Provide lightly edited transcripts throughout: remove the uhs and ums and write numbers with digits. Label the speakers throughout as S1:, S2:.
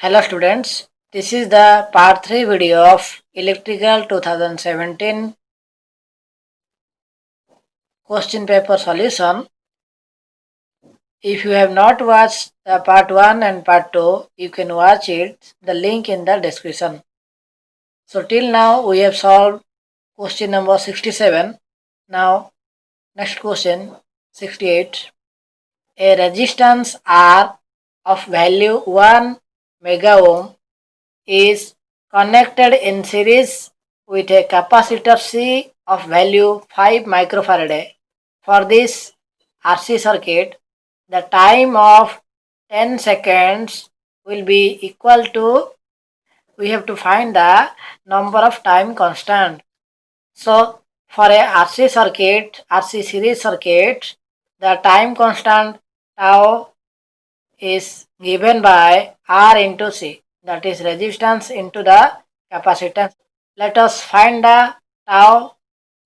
S1: Hello students, this is the part 3 video of Electrical 2017 question paper solution. If you have not watched the part 1 and part 2, you can watch it, the link in the description. So till now we have solved question number 67. Now next question 68. A resistance R of value 1 mega ohm is connected in series with a capacitor C of value 5 microfarad. For this RC circuit, the time of 10 seconds will be equal to, we have to find the number of time constant. So for a RC circuit, RC series circuit, the time constant tau is given by R into C, that is resistance into the capacitance. Let us find the tau.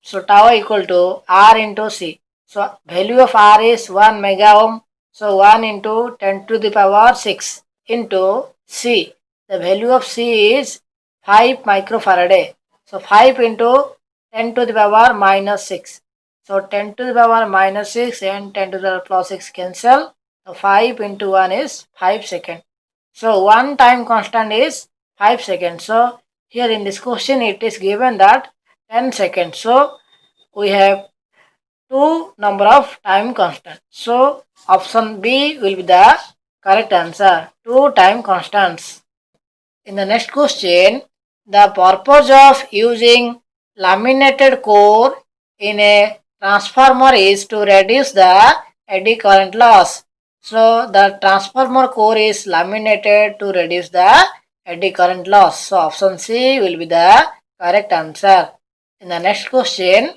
S1: So tau equal to R into C. So value of R is 1 mega ohm. So 1 into 10 to the power 6 into C. The value of C is 5 microfarad. So 5 into 10 to the power minus 6. So 10 to the power minus 6 and 10 to the power plus 6 cancel. So 5 into 1 is 5 seconds. So one time constant is 5 seconds. So here in this question it is given that 10 seconds. So we have two number of time constant. So option B will be the correct answer. Two time constants. In the next question, the purpose of using laminated core in a transformer is to reduce the eddy current loss. So the transformer core is laminated to reduce the eddy current loss. So option C will be the correct answer. In the next question,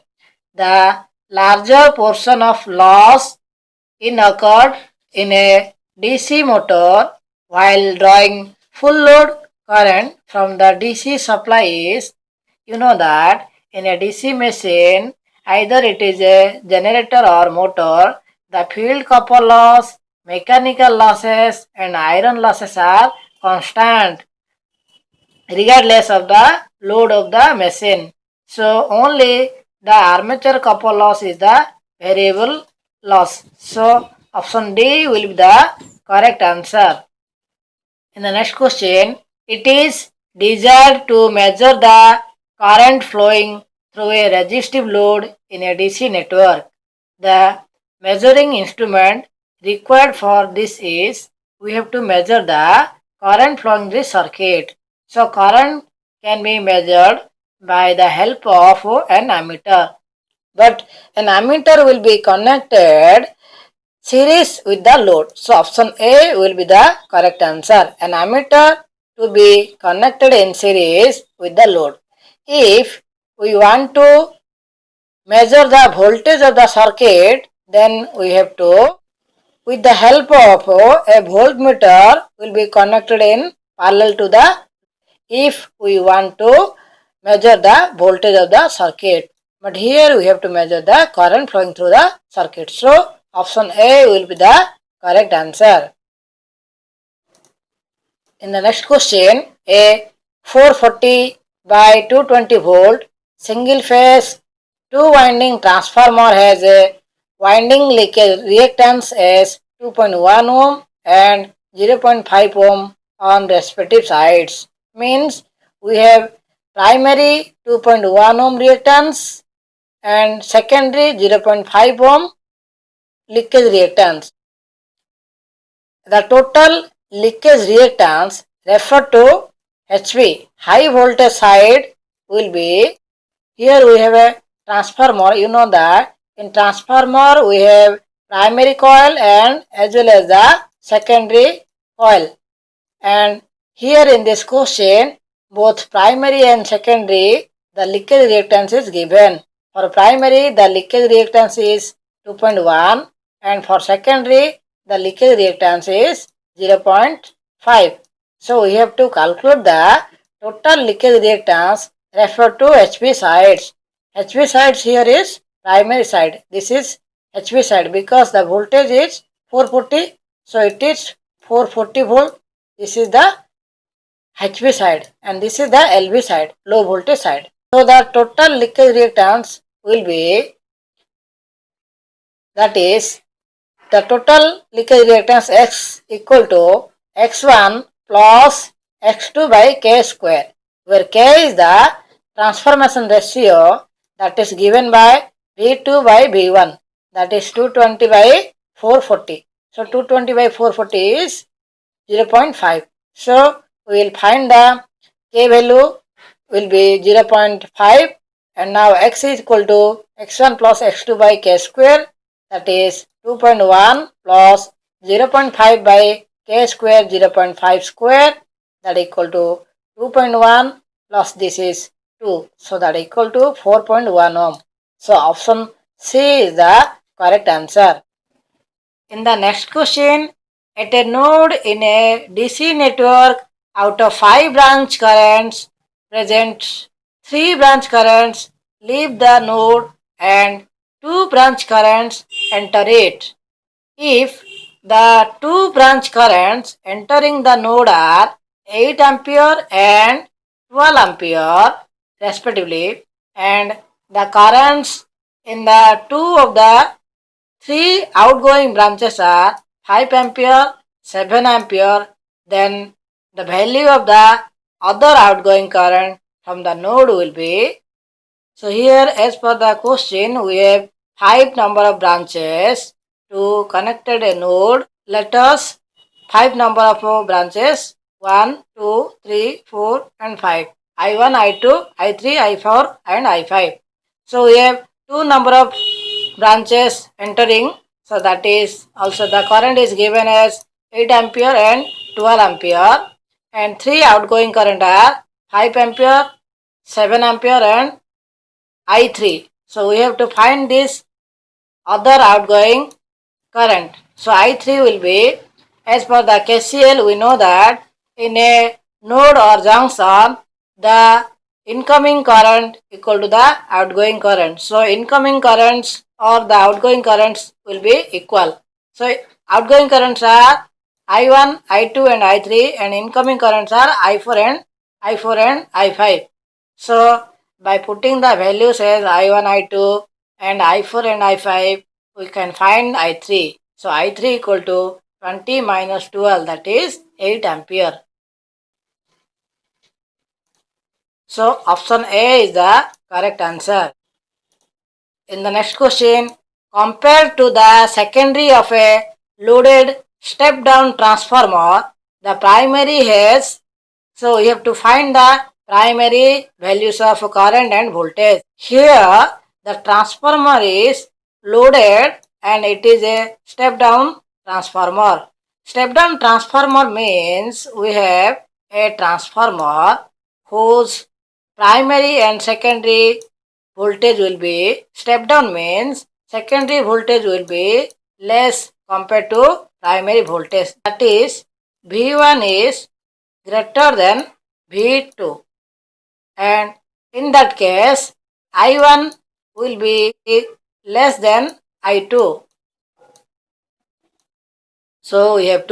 S1: the larger portion of loss occurred in a DC motor while drawing full load current from the DC supply is, you know that in a DC machine, either it is a generator or motor, the field copper loss, mechanical losses and iron losses are constant regardless of the load of the machine. So only the armature copper loss is the variable loss. So option D will be the correct answer. In the next question, it is desired to measure the current flowing through a resistive load in a DC network. The measuring instrument required for this is, we have to measure the current flowing in the circuit. So current can be measured by the help of an ammeter. But an ammeter will be connected series with the load. So option A will be the correct answer. An ammeter to be connected in series with the load. If we want to measure the voltage of the circuit, then we have to, with the help of a voltmeter, will be connected in parallel to the, if we want to measure the voltage of the circuit. But here we have to measure the current flowing through the circuit. So option A will be the correct answer. In the next question, a 440 by 220 volt single phase 2 winding transformer has a winding leakage reactance as 2.1 ohm and 0.5 ohm on respective sides. Means we have primary 2.1 ohm reactance and secondary 0.5 ohm leakage reactance. The total leakage reactance referred to HV, high voltage side, will be, here we have a transformer. You know that in transformer we have primary coil and as well as the secondary coil. And here in this question, both primary and secondary, the leakage reactance is given. For primary, the leakage reactance is 2.1 and for secondary, the leakage reactance is 0.5. So we have to calculate the total leakage reactance referred to HV sides. HV sides here is primary side. This is HV side because the voltage is 440. So it is 440 volt. This is the HV side and this is the LV side, low voltage side. So the total leakage reactance will be, that is, the total leakage reactance X equal to X1 plus X2 by K square, where K is the transformation ratio that is given by V2 by V1, that is 220 by 440. So 220 by 440 is 0.5. So we will find the K value will be 0.5, and now X is equal to X1 plus X2 by K square, that is 2.1 plus 0.5 by K square 0.5 square, that equal to 2.1 plus this is 2, so that equal to 4.1 ohm. So option C is the correct answer. In the next question, at a node in a DC network, out of 5 branch currents present, 3 branch currents leave the node and 2 branch currents enter it. If the 2 branch currents entering the node are 8 ampere and 12 ampere respectively, and the currents in the 2 of the 3 outgoing branches are 5 ampere, 7 ampere, then the value of the other outgoing current from the node will be, so here as per the question we have 5 number of branches to connected a node. Let us 5 number of branches, 1, 2, 3, 4 and 5. I1, I2, I3, I4 and I5. So we have 2 number of branches entering, so that is also the current is given as 8 ampere and 12 ampere, and 3 outgoing current are 5 ampere, 7 ampere and I3. So we have to find this other outgoing current. So I3 will be, as per the KCL, we know that in a node or junction, the incoming current equal to the outgoing current. So incoming currents or the outgoing currents will be equal. So outgoing currents are I1, I2 and I3, and incoming currents are I4 and I5. So by putting the values as I1, I2 and I4 and I5, we can find I3. So I3 equal to 20 minus 12, that is 8 ampere. So option A is the correct answer. In the next question, compared to the secondary of a loaded step down transformer, the primary has, so you have to find the primary values of current and voltage. Here the transformer is loaded and it is a step down transformer. Step down transformer means we have a transformer whose primary and secondary voltage will be, step down means secondary voltage will be less compared to primary voltage, that is V1 is greater than V2, and in that case I1 will be less than I2. So we have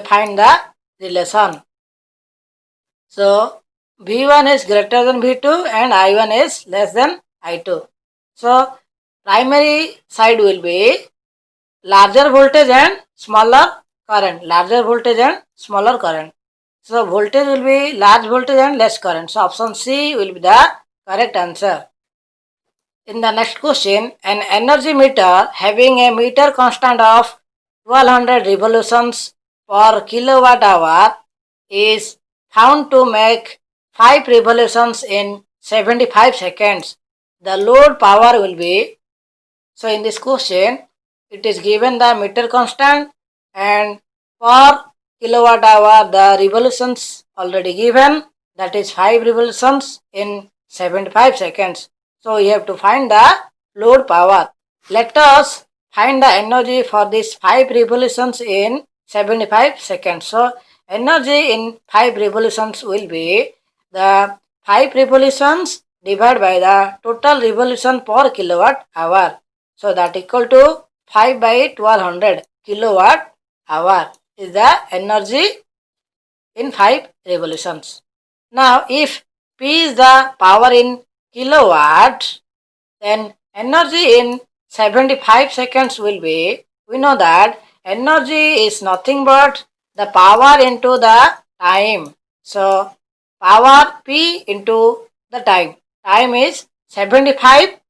S1: find the relation. So V1 is greater than V2 and I1 is less than I2. So primary side will be larger voltage and smaller current. Larger voltage and smaller current. So voltage will be large voltage and less current. So option C will be the correct answer. In the next question, an energy meter having a meter constant of 1200 revolutions per kilowatt hour is found to make 5 revolutions in 75 seconds. The load power will be, so in this question it is given the meter constant and per kilowatt hour the revolutions already given, that is 5 revolutions in 75 seconds. So we have to find the load power. Let us find the energy for these 5 revolutions in 75 seconds. So energy in 5 revolutions will be the 5 revolutions divided by the total revolution per kilowatt hour. So that equal to 5 by 1200 kilowatt hour is the energy in 5 revolutions. Now, if P is the power in kilowatts, then energy in 75 seconds will be, we know that energy is nothing but the power into the time. So, power P into the time. Time is 75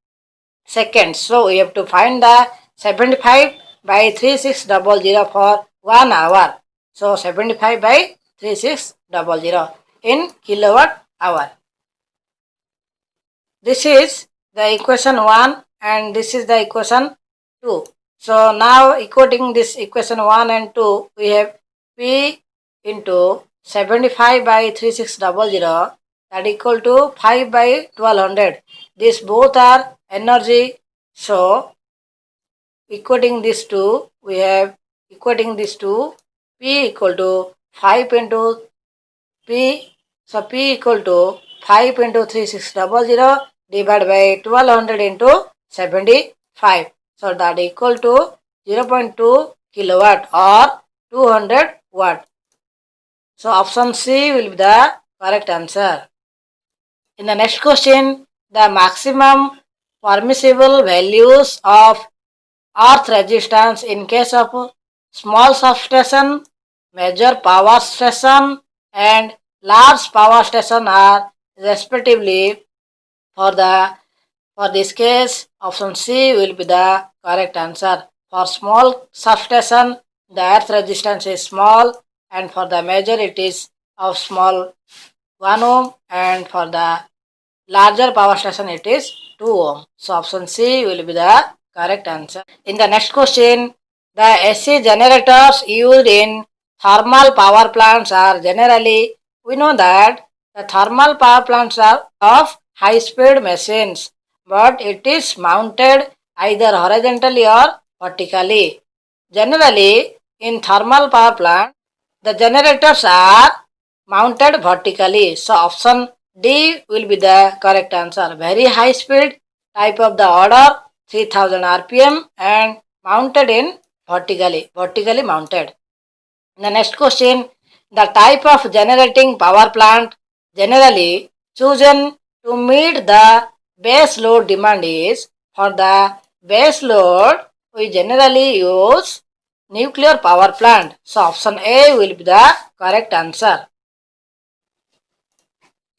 S1: seconds. So, we have to find the 75 by 3600 for 1 hour. So, 75 by 3600 in kilowatt hour. This is the equation 1 and this is the equation 2. So now equating this equation 1 and 2, we have P into 75 by 3600 that equal to 5 by 1200. These both are energy. So equating these two, we have equating these two, P equal to 5 into P. So P equal to 5 into 3600 divided by 1200 into 75. So that equal to 0.2 kilowatt or 200 watt. So option C will be the correct answer. In the next question, the maximum permissible values of earth resistance in case of small substation, major power station and large power station are respectively. For this case, option C will be the correct answer. For small substation, the earth resistance is small, and for the major it is of small 1 ohm, and for the larger power station it is 2 ohm. So option C will be the correct answer. In the next question, the AC generators used in thermal power plants are generally, we know that the thermal power plants are of high speed machines, but it is mounted either horizontally or vertically. Generally, in thermal power plant, the generators are mounted vertically. So option D will be the correct answer. Very high speed type of the order 3000 rpm and mounted in vertically mounted. The next question, the type of generating power plant generally chosen to meet the base load demand is, for the base load we generally use nuclear power plant. So option A will be the correct answer.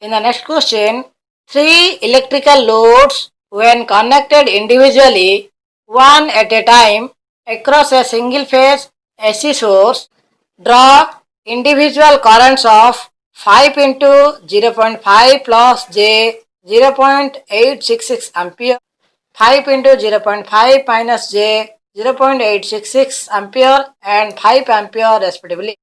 S1: In the next question, three electrical loads when connected individually, one at a time, across a single phase AC source, draw individual currents of 5 into 0.5 plus J 0.866 ampere, 5 into 0.5 minus J 0.866 ampere and 5 ampere respectively.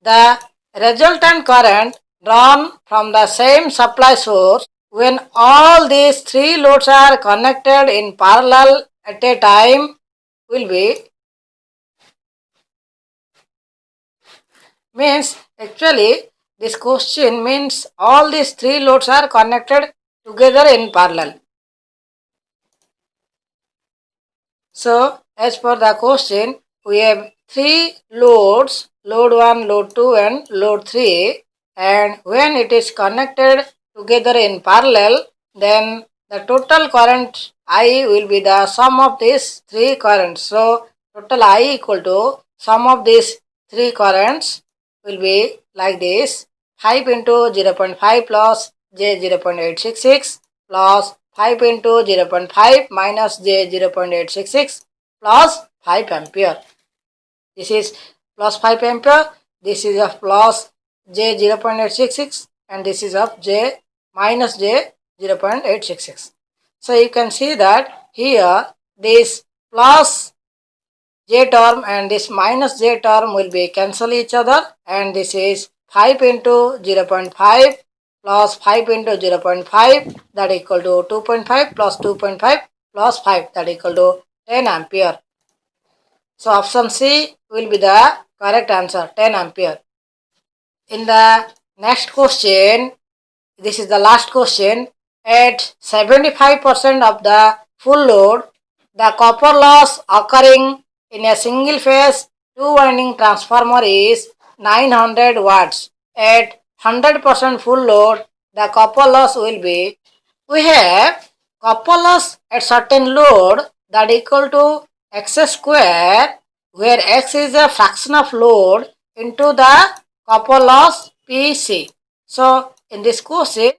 S1: The resultant current drawn from the same supply source when all these three loads are connected in parallel at a time will be, means actually this question means all these three loads are connected together in parallel. So as per the question, we have three loads, load 1, load 2 and load 3, and when it is connected together in parallel, then the total current I will be the sum of these three currents. So total I equal to sum of these three currents will be like this: 5 into 0.5 plus J 0.866 plus 5 into 0.5 minus J 0.866 plus 5 ampere. This is plus 5 ampere, this is of plus J 0.866 and this is of J minus J 0.866. So you can see that here this plus J term and this minus J term will be cancel each other, and this is 5 into 0.5 plus 5 into 0.5 that equal to 2.5 plus 2.5 plus 5 that equal to 10 ampere. So option C will be the correct answer, 10 ampere. In the next question, this is the last question. At 75% of the full load, the copper loss occurring in a single phase two winding transformer is 900 watts. At 100% full load, the copper loss will be, we have copper loss at certain load that equal to x square, where x is a fraction of load into the copper loss PC. So in this question,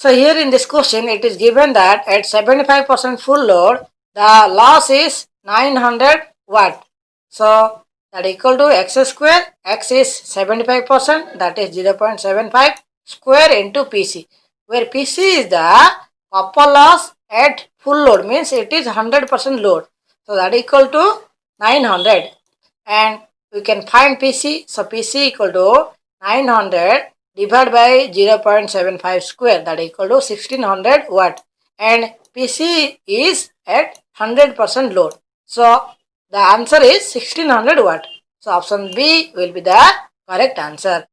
S1: here in this question it is given that at 75% full load the loss is 900 watt. So that equal to x square, x is 75%, that is 0.75 square into PC, where PC is the copper loss at full load, means it is 100% load. So that equal to 900, and we can find PC. So PC equal to 900 divided by 0.75 square, that equal to 1600 watt, and PC is at 100% load. So the answer is 1600 watt. So option B will be the correct answer.